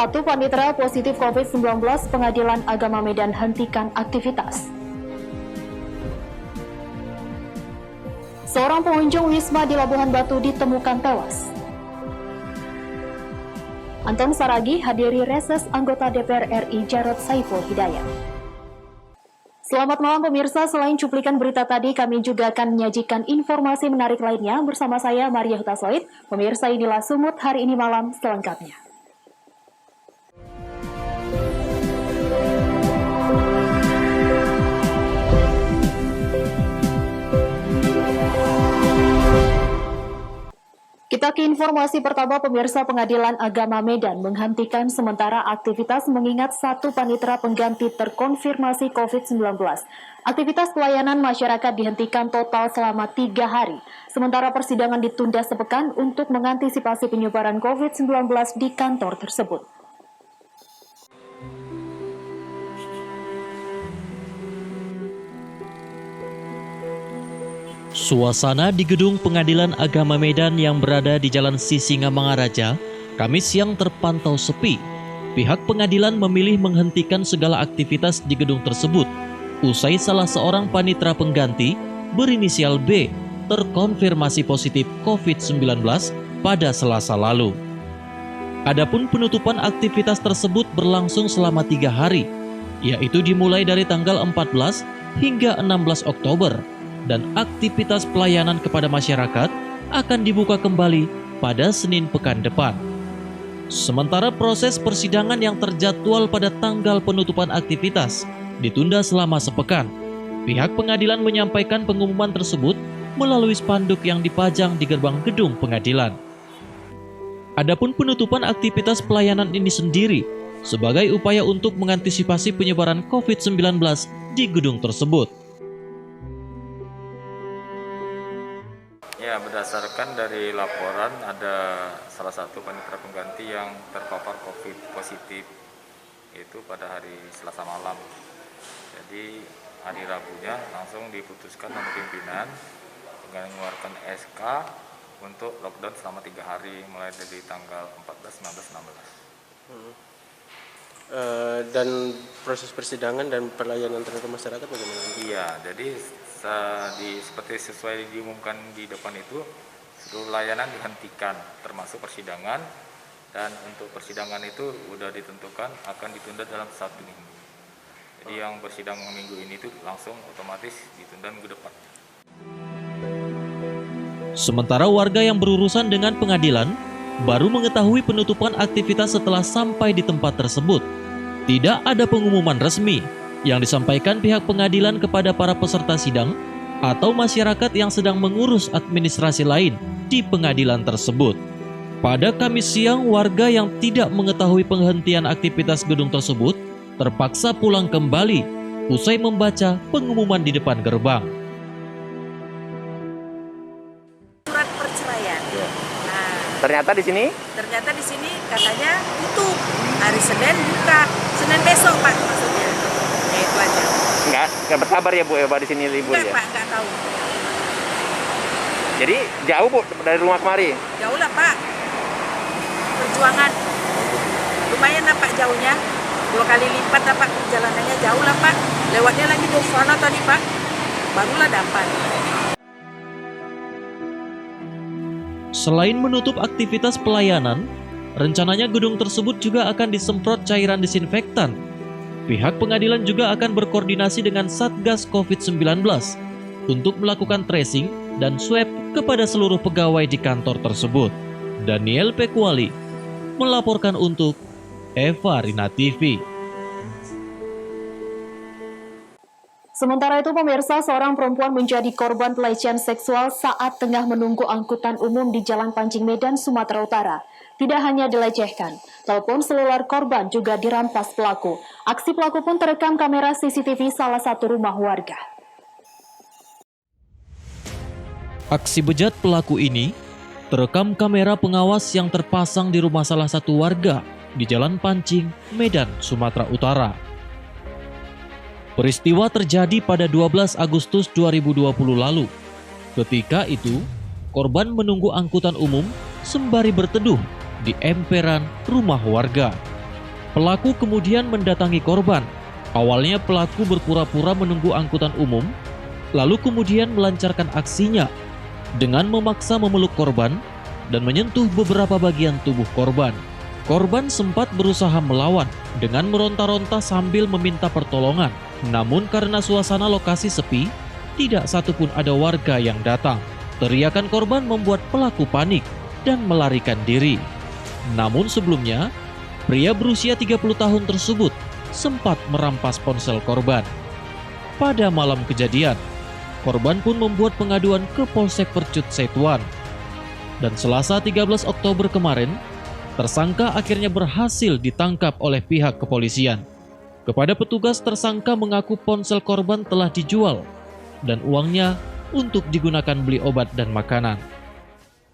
Satu panitera positif COVID-19, Pengadilan Agama Medan hentikan aktivitas. Seorang pengunjung wisma di Labuhan Batu ditemukan tewas. Anton Saragih hadiri reses anggota DPR RI Jarod Saiful Hidayat. Selamat malam pemirsa, selain cuplikan berita tadi, kami juga akan menyajikan informasi menarik lainnya bersama saya Maria Hutasoid. Pemirsa, inilah Sumut hari ini malam selengkapnya. Kita ke informasi pertama, pemirsa. Pengadilan Agama Medan menghentikan sementara aktivitas mengingat satu panitera pengganti terkonfirmasi COVID-19. Aktivitas pelayanan masyarakat dihentikan total selama 3 hari. Sementara persidangan ditunda sepekan untuk mengantisipasi penyebaran COVID-19 di kantor tersebut. Suasana di gedung Pengadilan Agama Medan yang berada di Jalan Sisingamangaraja, Kamis siang terpantau sepi. Pihak pengadilan memilih menghentikan segala aktivitas di gedung tersebut, usai salah seorang panitera pengganti berinisial B terkonfirmasi positif COVID-19 pada Selasa lalu. Adapun penutupan aktivitas tersebut berlangsung selama 3 hari, yaitu dimulai dari tanggal 14 hingga 16 Oktober. Dan aktivitas pelayanan kepada masyarakat akan dibuka kembali pada Senin pekan depan. Sementara proses persidangan yang terjadwal pada tanggal penutupan aktivitas ditunda selama sepekan. Pihak pengadilan menyampaikan pengumuman tersebut melalui spanduk yang dipajang di gerbang gedung pengadilan. Adapun penutupan aktivitas pelayanan ini sendiri sebagai upaya untuk mengantisipasi penyebaran COVID-19 di gedung tersebut. Ya, berdasarkan dari laporan ada salah satu panitera pengganti yang terpapar COVID positif, yaitu pada hari Selasa malam. Jadi hari Rabunya langsung diputuskan oleh pimpinan dengan mengeluarkan SK untuk lockdown selama 3 hari mulai dari tanggal 14, 15, 16. Dan proses persidangan dan pelayanan terhadap masyarakat bagaimana? Iya, jadi seperti sesuai diumumkan di depan itu, seluruh layanan dihentikan termasuk persidangan, dan untuk persidangan itu sudah ditentukan akan ditunda dalam 1 minggu. Jadi yang bersidang minggu ini itu langsung otomatis ditunda minggu depan. Sementara warga yang berurusan dengan pengadilan baru mengetahui penutupan aktivitas setelah sampai di tempat tersebut. Tidak ada pengumuman resmi yang disampaikan pihak pengadilan kepada para peserta sidang atau masyarakat yang sedang mengurus administrasi lain di pengadilan tersebut. Pada Kamis siang, warga yang tidak mengetahui penghentian aktivitas gedung tersebut terpaksa pulang kembali usai membaca pengumuman di depan gerbang. Surat perceraian. Nah, Ternyata di sini katanya tutup. Hari Senin buka. Senin besok Pak maksudnya. Ya itu aja. nggak berkabar ya Bu ya Pak di sini libur Enggak ya. Pak, enggak tahu. Jadi jauh Bu dari rumah kemari. Jauh lah Pak. Perjuangan. Lumayan lah Pak jauhnya. 2 kali lipat lah Pak perjalanannya, jauh lah Pak. Lewatnya lagi dari sana tadi Pak. Barulah dapat. Selain menutup aktivitas pelayanan, rencananya gedung tersebut juga akan disemprot cairan disinfektan. Pihak pengadilan juga akan berkoordinasi dengan Satgas COVID-19 untuk melakukan tracing dan swab kepada seluruh pegawai di kantor tersebut. Daniel Pekuali melaporkan untuk Eva Rina TV. Sementara itu pemirsa, seorang perempuan menjadi korban pelecehan seksual saat tengah menunggu angkutan umum di Jalan Pancing Medan, Sumatera Utara. Tidak hanya dilecehkan, telepon seluler korban juga dirampas pelaku. Aksi pelaku pun terekam kamera CCTV salah satu rumah warga. Aksi bejat pelaku ini terekam kamera pengawas yang terpasang di rumah salah satu warga di Jalan Pancing, Medan, Sumatera Utara. Peristiwa terjadi pada 12 Agustus 2020 lalu. Ketika itu, korban menunggu angkutan umum sembari berteduh di emperan rumah warga. Pelaku kemudian mendatangi korban. Awalnya pelaku berpura-pura menunggu angkutan umum, lalu kemudian melancarkan aksinya dengan memaksa memeluk korban dan menyentuh beberapa bagian tubuh korban. Korban sempat berusaha melawan dengan meronta-ronta sambil meminta pertolongan. Namun karena suasana lokasi sepi, tidak satupun ada warga yang datang. Teriakan korban membuat pelaku panik dan melarikan diri. Namun sebelumnya, pria berusia 30 tahun tersebut sempat merampas ponsel korban. Pada malam kejadian, korban pun membuat pengaduan ke Polsek Percut Setuan. Dan Selasa 13 Oktober kemarin, tersangka akhirnya berhasil ditangkap oleh pihak kepolisian. Kepada petugas, tersangka mengaku ponsel korban telah dijual dan uangnya untuk digunakan beli obat dan makanan.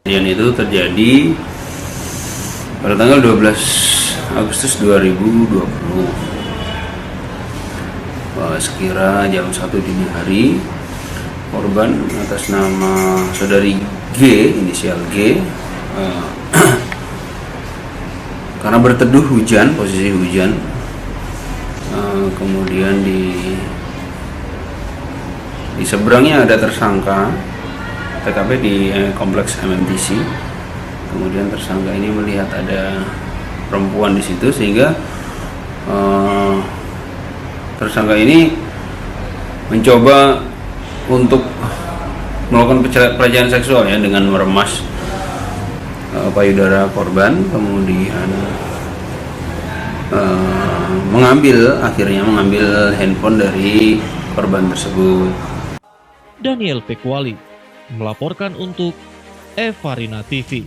Kejadian itu terjadi pada tanggal 12 Agustus 2020. Sekira jam 1 dini hari, korban atas nama saudari G, inisial G, karena berteduh hujan, posisi hujan, kemudian di seberangnya ada tersangka TKP di kompleks MMTC. Kemudian tersangka ini melihat ada perempuan di situ, sehingga tersangka ini mencoba untuk melakukan pelecehan seksual ya, dengan meremas payudara korban, kemudian akhirnya mengambil handphone dari korban tersebut. Daniel Pekwali melaporkan untuk Evarina TV.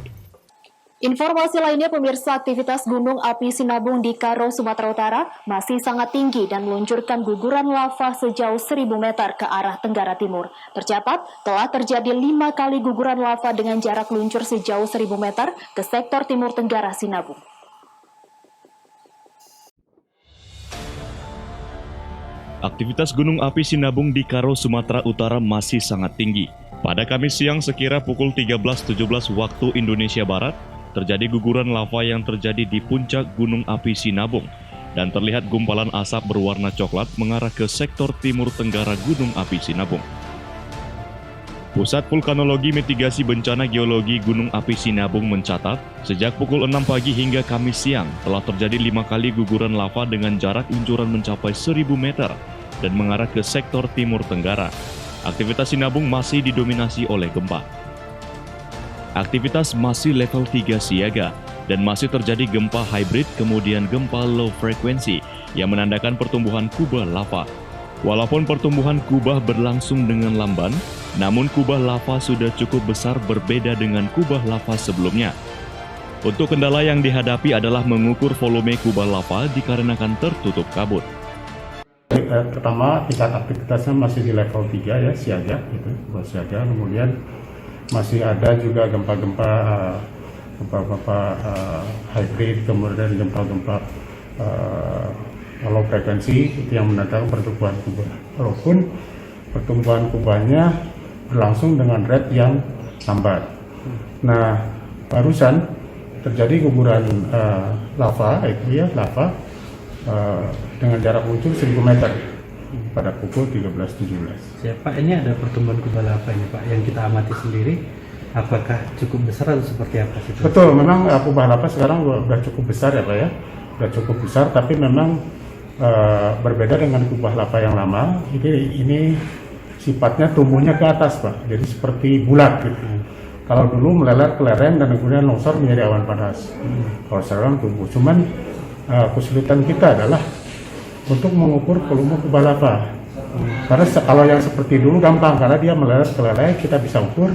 Informasi lainnya, pemirsa, aktivitas gunung api Sinabung di Karo, Sumatera Utara masih sangat tinggi dan meluncurkan guguran lava sejauh 1.000 meter ke arah Tenggara Timur. Tercatat telah terjadi 5 kali guguran lava dengan jarak luncur sejauh 1.000 meter ke sektor timur Tenggara Sinabung. Aktivitas gunung api Sinabung di Karo, Sumatera Utara masih sangat tinggi. Pada Kamis siang sekira pukul 13.17 waktu Indonesia Barat, terjadi guguran lava yang terjadi di puncak gunung api Sinabung dan terlihat gumpalan asap berwarna coklat mengarah ke sektor timur tenggara gunung api Sinabung. Pusat Vulkanologi Mitigasi Bencana Geologi Gunung Api Sinabung mencatat, sejak pukul 6 pagi hingga Kamis siang telah terjadi 5 kali guguran lava dengan jarak luncuran mencapai 1.000 meter dan mengarah ke sektor timur tenggara. Aktivitas Sinabung masih didominasi oleh gempa. Aktivitas masih level 3 siaga dan masih terjadi gempa hybrid kemudian gempa low frekuensi yang menandakan pertumbuhan kubah lava. Walaupun pertumbuhan kubah berlangsung dengan lamban, namun kubah lava sudah cukup besar berbeda dengan kubah lava sebelumnya. Untuk kendala yang dihadapi adalah mengukur volume kubah lava dikarenakan tertutup kabut. Pertama, tingkat aktivitasnya masih di level 3 ya, siaga gitu, siaga. Kemudian masih ada juga gempa-gempa hybrid, kemudian gempa-gempa low frekuensi itu yang menandakan pertumbuhan kubah. Walaupun pertumbuhan kubahnya berlangsung dengan rate yang lambat. Nah, barusan terjadi guguran lava dengan jarak luncur 1.000 meter pada pukul 13.17. Ya, Pak, ini ada pertumbuhan kubah lava ini, Pak, yang kita amati sendiri. Apakah cukup besar atau seperti apa sih? Betul, memang kubah lava sekarang sudah cukup besar ya, Pak ya. Sudah cukup besar, tapi memang berbeda dengan kubah lava yang lama. Ini sifatnya tumbuhnya ke atas, Pak. Jadi seperti bulat gitu. Kalau dulu melelet ke lereng dan kemudian longsor menjadi awan panas. Kalau sekarang tumbuh. Cuman kesulitan kita adalah untuk mengukur volume kubah lava. Karena kalau yang seperti dulu gampang, karena dia melelet ke lereng kita bisa ukur.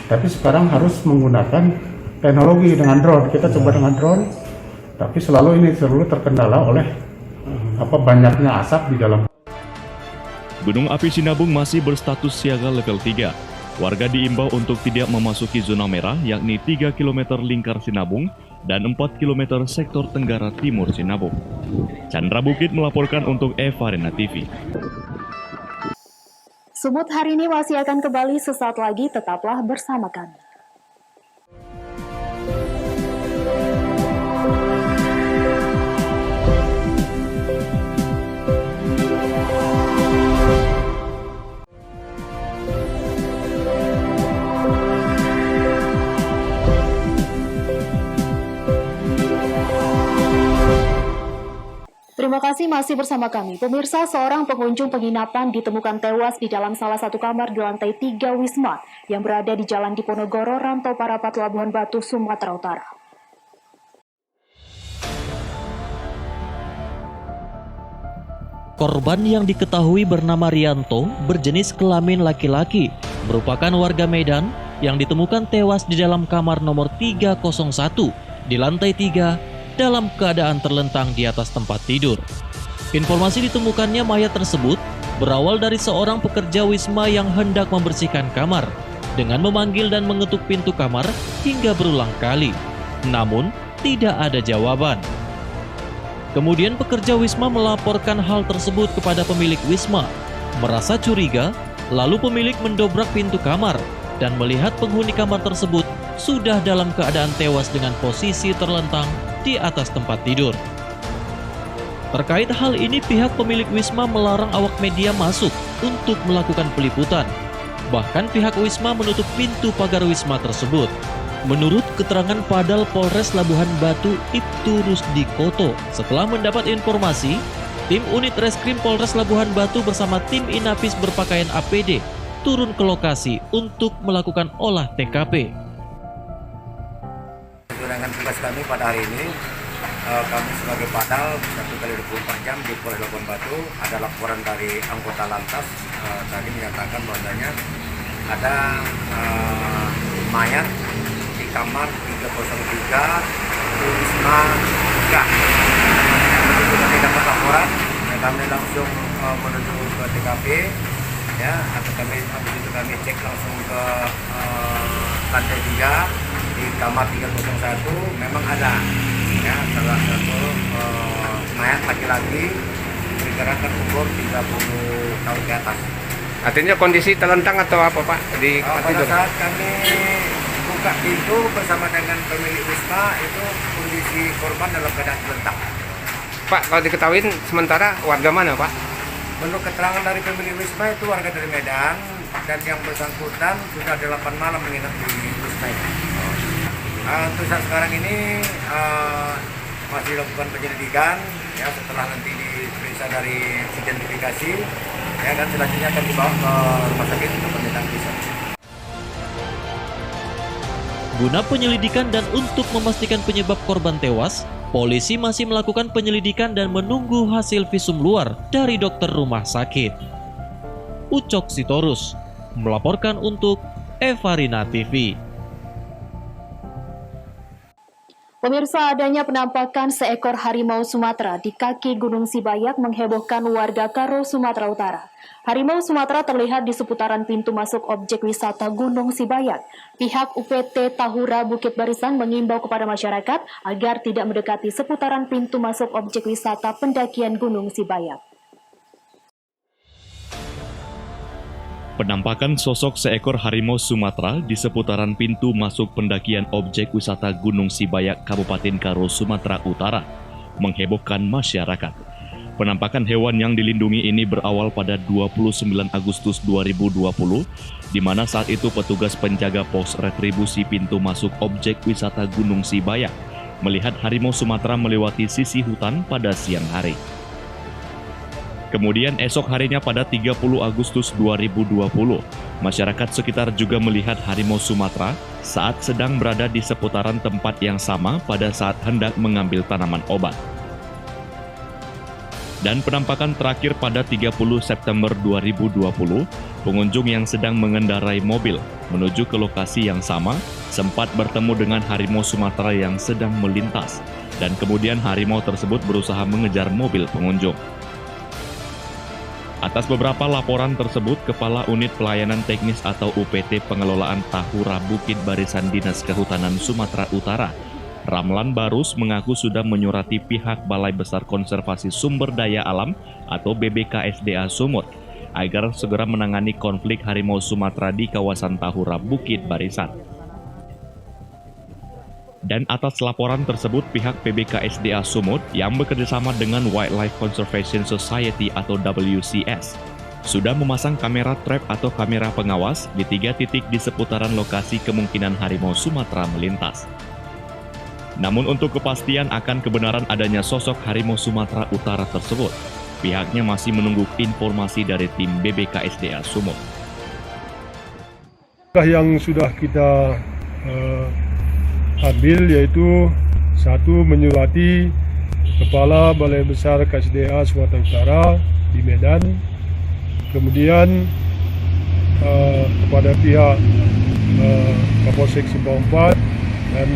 Tapi sekarang harus menggunakan teknologi dengan drone. Kita coba dengan drone, tapi selalu terkendala oleh banyaknya asap di dalam. Gunung api Sinabung masih berstatus siaga level 3. Warga diimbau untuk tidak memasuki zona merah, yakni 3 km lingkar Sinabung dan 4 km sektor tenggara timur Sinabung. Chandra Bukit melaporkan untuk Evarina TV. Sumut hari ini masih akan kembali sesaat lagi, tetaplah bersama kami. Terima kasih masih bersama kami. Pemirsa, seorang pengunjung penginapan ditemukan tewas di dalam salah satu kamar di lantai 3 Wisma yang berada di Jalan Diponegoro, Rantau Parapat, Labuhan Batu, Sumatera Utara. Korban yang diketahui bernama Rianto, berjenis kelamin laki-laki, merupakan warga Medan yang ditemukan tewas di dalam kamar nomor 301 di lantai 3 dalam keadaan terlentang di atas tempat tidur. Informasi ditemukannya mayat tersebut berawal dari seorang pekerja Wisma yang hendak membersihkan kamar dengan memanggil dan mengetuk pintu kamar hingga berulang kali. Namun, tidak ada jawaban. Kemudian pekerja Wisma melaporkan hal tersebut kepada pemilik Wisma. Merasa curiga, lalu pemilik mendobrak pintu kamar dan melihat penghuni kamar tersebut sudah dalam keadaan tewas dengan posisi terlentang di atas tempat tidur. Terkait hal ini, pihak pemilik Wisma melarang awak media masuk untuk melakukan peliputan. Bahkan pihak Wisma menutup pintu pagar Wisma tersebut. Menurut keterangan Padal Polres Labuhan Batu Ibtu Rusdikoto, setelah mendapat informasi, tim unit Reskrim Polres Labuhan Batu bersama tim Inapis berpakaian APD turun ke lokasi untuk melakukan olah TKP. Dengan tugas kami pada hari ini, kami sebagai Padal 1x24 jam di Polres Labuhan Batu ada laporan dari anggota lantas tadi menyatakan bahwasanya ada mayat di kamar 303 di Wisma 3. Begitu kami dapat laporan, kami langsung menuju ke TKP, ya, atau habis itu kami cek langsung ke lantai 3 di kamar 301. Memang ada, ya, salah satu mayat laki-laki diperkirakan umur 30 tahun ke atas. Artinya kondisi terlentang atau apa, Pak? Pada saat kami buka pintu bersama dengan pemilik Wisma, itu kondisi korban dalam keadaan terlentang. Pak, kalau diketahui sementara warga mana, Pak? Menurut keterangan dari pemilik Wisma, itu warga dari Medan, dan yang bersangkutan sudah 8 malam menginap di Wisma ini. Untuk saat sekarang ini masih dilakukan penyelidikan, ya, setelah nanti diperiksa dari identifikasi, ya, dan selanjutnya akan dibawa ke rumah sakit untuk penindakan fisik. Guna penyelidikan dan untuk memastikan penyebab korban tewas, polisi masih melakukan penyelidikan dan menunggu hasil visum luar dari dokter rumah sakit. Ucok Sitorus melaporkan untuk Evarina TV. Pemirsa, adanya penampakan seekor harimau Sumatera di kaki Gunung Sibayak menghebohkan warga Karo, Sumatera Utara. Harimau Sumatera terlihat di seputaran pintu masuk objek wisata Gunung Sibayak. Pihak UPT Tahura Bukit Barisan mengimbau kepada masyarakat agar tidak mendekati seputaran pintu masuk objek wisata pendakian Gunung Sibayak. Penampakan sosok seekor harimau Sumatera di seputaran pintu masuk pendakian objek wisata Gunung Sibayak, Kabupaten Karo, Sumatera Utara, menghebohkan masyarakat. Penampakan hewan yang dilindungi ini berawal pada 29 Agustus 2020, di mana saat itu petugas penjaga pos retribusi pintu masuk objek wisata Gunung Sibayak melihat harimau Sumatera melewati sisi hutan pada siang hari. Kemudian esok harinya pada 30 Agustus 2020, masyarakat sekitar juga melihat harimau Sumatera saat sedang berada di seputaran tempat yang sama pada saat hendak mengambil tanaman obat. Dan penampakan terakhir pada 30 September 2020, pengunjung yang sedang mengendarai mobil menuju ke lokasi yang sama sempat bertemu dengan harimau Sumatera yang sedang melintas, dan kemudian harimau tersebut berusaha mengejar mobil pengunjung. Atas beberapa laporan tersebut, Kepala Unit Pelayanan Teknis atau UPT Pengelolaan Tahura Bukit Barisan Dinas Kehutanan Sumatera Utara, Ramlan Barus, mengaku sudah menyurati pihak Balai Besar Konservasi Sumber Daya Alam atau BBKSDA Sumut agar segera menangani konflik harimau Sumatera di kawasan Tahura Bukit Barisan. Dan atas laporan tersebut, pihak PBKSDA Sumut yang bekerjasama dengan Wildlife Conservation Society atau WCS sudah memasang kamera trap atau kamera pengawas di 3 titik di seputaran lokasi kemungkinan harimau Sumatera melintas. Namun untuk kepastian akan kebenaran adanya sosok harimau Sumatera Utara tersebut, pihaknya masih menunggu informasi dari tim BBKSDA Sumut. Yang sudah kita ambil yaitu satu, menyurati Kepala Balai Besar KSDA Sumatera Utara di Medan, kemudian kepada pihak Kapolsek Simpang 4 dan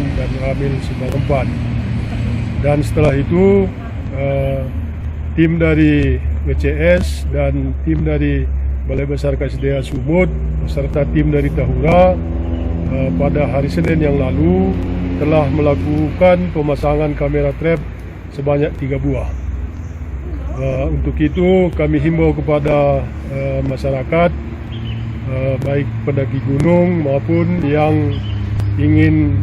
Ramil Simpang 4. Dan setelah itu tim dari WCS dan tim dari Balai Besar KSDA Sumut serta tim dari Tahura pada hari Senin yang lalu telah melakukan pemasangan kamera trap sebanyak 3 buah. Untuk itu kami himbau kepada masyarakat baik pendaki gunung maupun yang ingin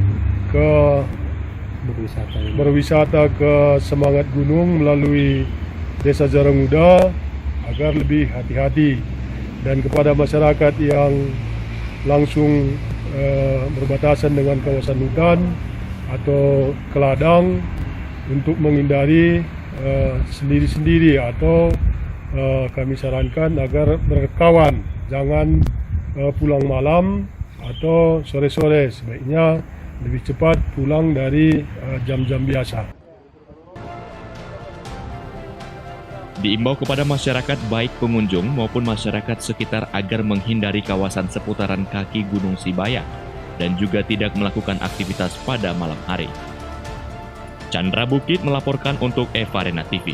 berwisata ke Semangat Gunung melalui Desa Jarangmuda agar lebih hati-hati, dan kepada masyarakat yang langsung berbatasan dengan kawasan hutan atau ke ladang untuk menghindari sendiri-sendiri atau kami sarankan agar berkawan, jangan pulang malam atau sore-sore, sebaiknya lebih cepat pulang dari jam-jam biasa. Diimbau kepada masyarakat baik pengunjung maupun masyarakat sekitar agar menghindari kawasan seputaran kaki Gunung Sibayang dan juga tidak melakukan aktivitas pada malam hari. Chandra Bukit melaporkan untuk Eva Arena TV.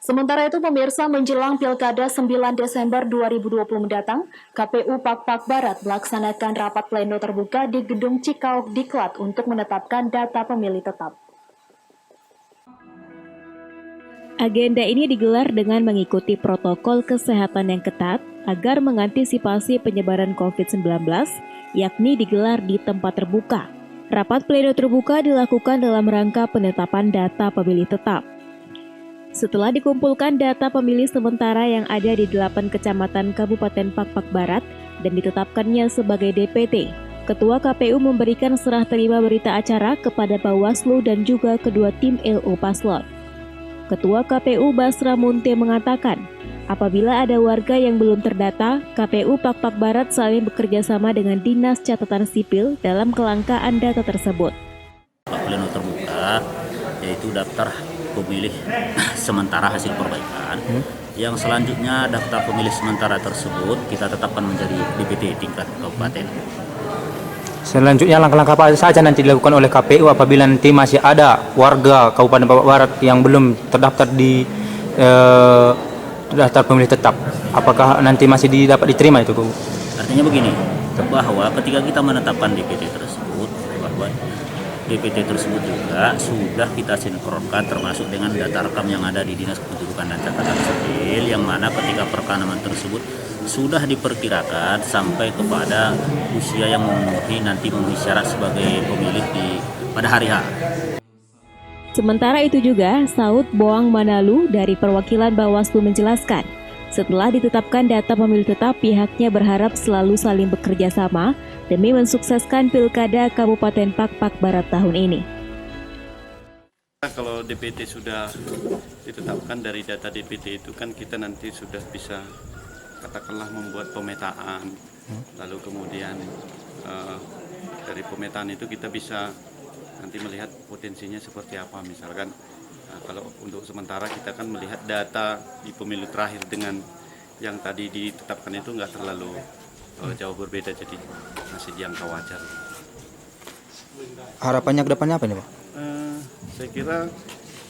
Sementara itu, pemirsa, menjelang Pilkada 9 Desember 2020 mendatang, KPU Pakpak Barat melaksanakan rapat pleno terbuka di Gedung Cikauk Diklat untuk menetapkan data pemilih tetap. Agenda ini digelar dengan mengikuti protokol kesehatan yang ketat agar mengantisipasi penyebaran COVID-19, yakni digelar di tempat terbuka. Rapat pleno terbuka dilakukan dalam rangka penetapan data pemilih tetap. Setelah dikumpulkan data pemilih sementara yang ada di 8 kecamatan Kabupaten Pakpak Barat dan ditetapkannya sebagai DPT, Ketua KPU memberikan serah terima berita acara kepada Bawaslu dan juga kedua tim LO Paslon. Ketua KPU Basra Munte mengatakan, apabila ada warga yang belum terdata, KPU Pakpak Barat saling bekerja sama dengan Dinas Catatan Sipil dalam kelangkaan data tersebut. Pleno terbuka yaitu daftar pemilih sementara hasil perbaikan. Yang selanjutnya daftar pemilih sementara tersebut kita tetapkan menjadi DPT tingkat kabupaten. Selanjutnya langkah-langkah apa saja nanti dilakukan oleh KPU apabila nanti masih ada warga Kabupaten Pakpak Barat yang belum terdaftar di daftar pemilih tetap? Apakah nanti masih dapat diterima itu, Bu? Artinya begini, bahwa ketika kita menetapkan DPT tersebut, bahwa DPT tersebut juga sudah kita sinkronkan termasuk dengan data rekam yang ada di Dinas Kependudukan dan Catatan Sipil, yang mana ketika perekaman tersebut sudah diperkirakan sampai kepada usia yang nanti memenuhi syarat sebagai pemilih pada hari H. Sementara itu juga, Saud Boang Manalu dari perwakilan Bawaslu menjelaskan, setelah ditetapkan data pemilih tetap, pihaknya berharap selalu saling bekerja sama demi mensukseskan Pilkada Kabupaten Pakpak Barat tahun ini. Kalau DPT sudah ditetapkan, dari data DPT itu kan kita nanti sudah bisa katakanlah membuat pemetaan, lalu kemudian dari pemetaan itu kita bisa nanti melihat potensinya seperti apa. Misalkan kalau untuk sementara kita kan melihat data di pemilu terakhir dengan yang tadi ditetapkan itu nggak terlalu jauh berbeda, jadi masih jangka wajar. Harapannya ke depannya apa nih, Pak? Saya kira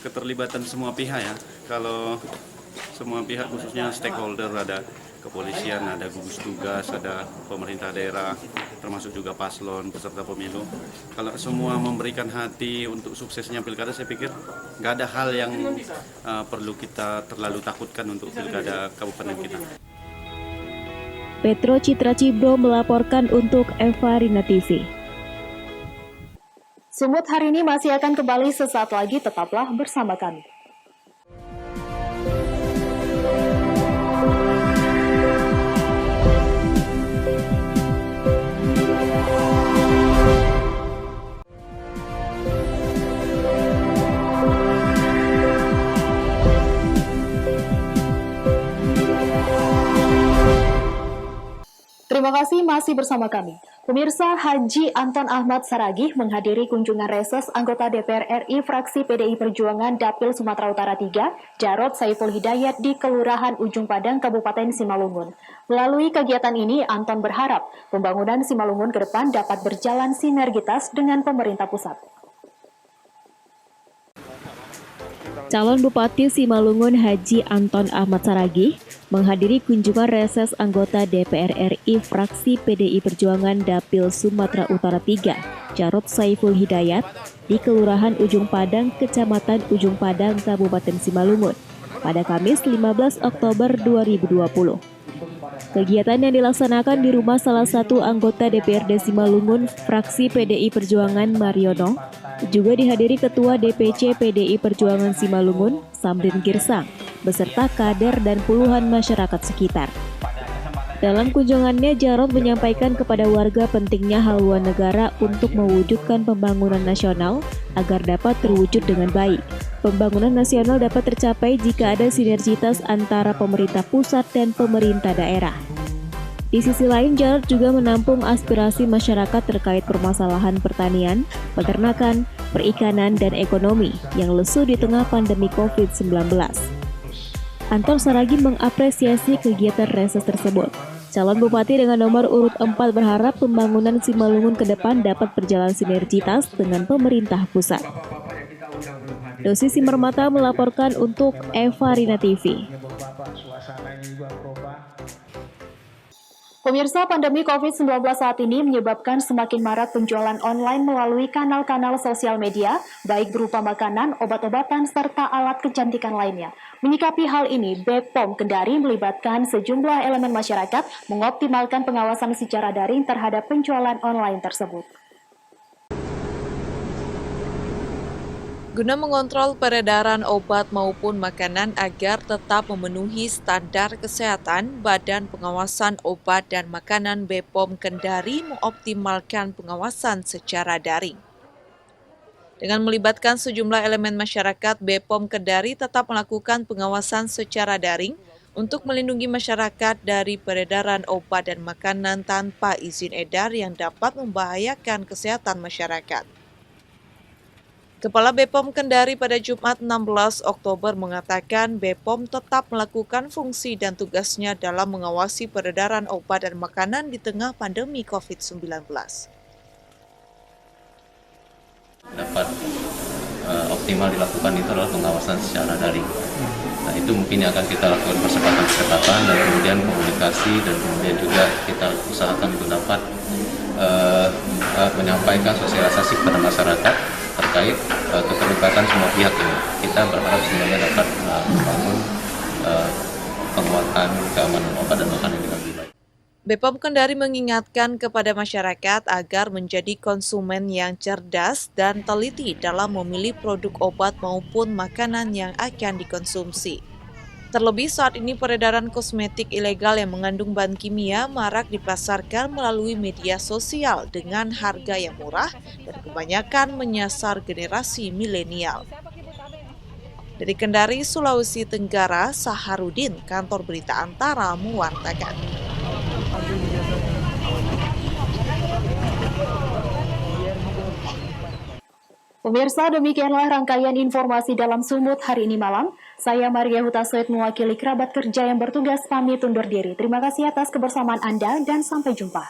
keterlibatan semua pihak ya. Kalau semua pihak khususnya stakeholder, ada kepolisian, ada gugus tugas, ada pemerintah daerah, termasuk juga paslon, peserta pemilu. Kalau semua memberikan hati untuk suksesnya pilkada, saya pikir nggak ada hal yang perlu kita terlalu takutkan untuk pilkada kabupaten kita. Petro Citra Cibro melaporkan untuk Eva Arena TV. Sumut hari ini masih akan kembali sesaat lagi, tetaplah bersama kami. Terima kasih masih bersama kami. Pemirsa, Haji Anton Ahmad Saragih menghadiri kunjungan reses anggota DPR RI fraksi PDI Perjuangan Dapil Sumatera Utara 3, Jarod Saiful Hidayat di Kelurahan Ujung Padang, Kabupaten Simalungun. Melalui kegiatan ini, Anton berharap pembangunan Simalungun ke depan dapat berjalan sinergitas dengan pemerintah pusat. Calon Bupati Simalungun Haji Anton Ahmad Saragih menghadiri kunjungan reses anggota DPR RI fraksi PDI Perjuangan Dapil Sumatera Utara 3, Jarod Saiful Hidayat, di Kelurahan Ujung Padang, Kecamatan Ujung Padang, Kabupaten Simalungun, pada Kamis 15 Oktober 2020. Kegiatan yang dilaksanakan di rumah salah satu anggota DPRD Simalungun, fraksi PDI Perjuangan Mariono, juga dihadiri Ketua DPC PDI Perjuangan Simalungun, Samdin Girsang, beserta kader dan puluhan masyarakat sekitar. Dalam kunjungannya, Jarod menyampaikan kepada warga pentingnya haluan negara untuk mewujudkan pembangunan nasional agar dapat terwujud dengan baik. Pembangunan nasional dapat tercapai jika ada sinergitas antara pemerintah pusat dan pemerintah daerah. Di sisi lain, Jarod juga menampung aspirasi masyarakat terkait permasalahan pertanian, peternakan, perikanan, dan ekonomi yang lesu di tengah pandemi COVID-19. Anton Saragih mengapresiasi kegiatan reses tersebut. Calon Bupati dengan nomor urut 4 berharap pembangunan Simalungun ke depan dapat berjalan sinergitas dengan pemerintah pusat. Dosi Simermata melaporkan untuk Eva Rina TV. Pemirsa, pandemi COVID-19 saat ini menyebabkan semakin marak penjualan online melalui kanal-kanal sosial media, baik berupa makanan, obat-obatan, serta alat kecantikan lainnya. Menyikapi hal ini, BPOM Kendari melibatkan sejumlah elemen masyarakat mengoptimalkan pengawasan secara daring terhadap penjualan online tersebut. Guna mengontrol peredaran obat maupun makanan agar tetap memenuhi standar kesehatan, Badan Pengawasan Obat dan Makanan BPOM Kendari mengoptimalkan pengawasan secara daring. Dengan melibatkan sejumlah elemen masyarakat, BPOM Kendari tetap melakukan pengawasan secara daring untuk melindungi masyarakat dari peredaran obat dan makanan tanpa izin edar yang dapat membahayakan kesehatan masyarakat. Kepala BPOM Kendari pada Jumat 16 Oktober mengatakan BPOM tetap melakukan fungsi dan tugasnya dalam mengawasi peredaran obat dan makanan di tengah pandemi COVID-19. Dapat optimal dilakukan itu adalah pengawasan secara daring. Nah, itu mungkin yang akan kita lakukan percepatan dan kemudian komunikasi dan kemudian juga kita usahakan untuk dapat menyampaikan sosialisasi kepada masyarakat terkait keterlibatan semua pihak ini. Kita berharap semuanya dapat membangun penguatan keamanan obat dan makanan dengan lebih baik. BPOM Kendari mengingatkan kepada masyarakat agar menjadi konsumen yang cerdas dan teliti dalam memilih produk obat maupun makanan yang akan dikonsumsi. Terlebih saat ini peredaran kosmetik ilegal yang mengandung bahan kimia marak dipasarkan melalui media sosial dengan harga yang murah dan kebanyakan menyasar generasi milenial. Dari Kendari, Sulawesi Tenggara, Saharudin, Kantor Berita Antara mewartakan. Pemirsa, demikianlah rangkaian informasi dalam Sumut hari ini malam. Saya Maria Hutasoid mewakili kerabat kerja yang bertugas pamit undur diri. Terima kasih atas kebersamaan Anda dan sampai jumpa.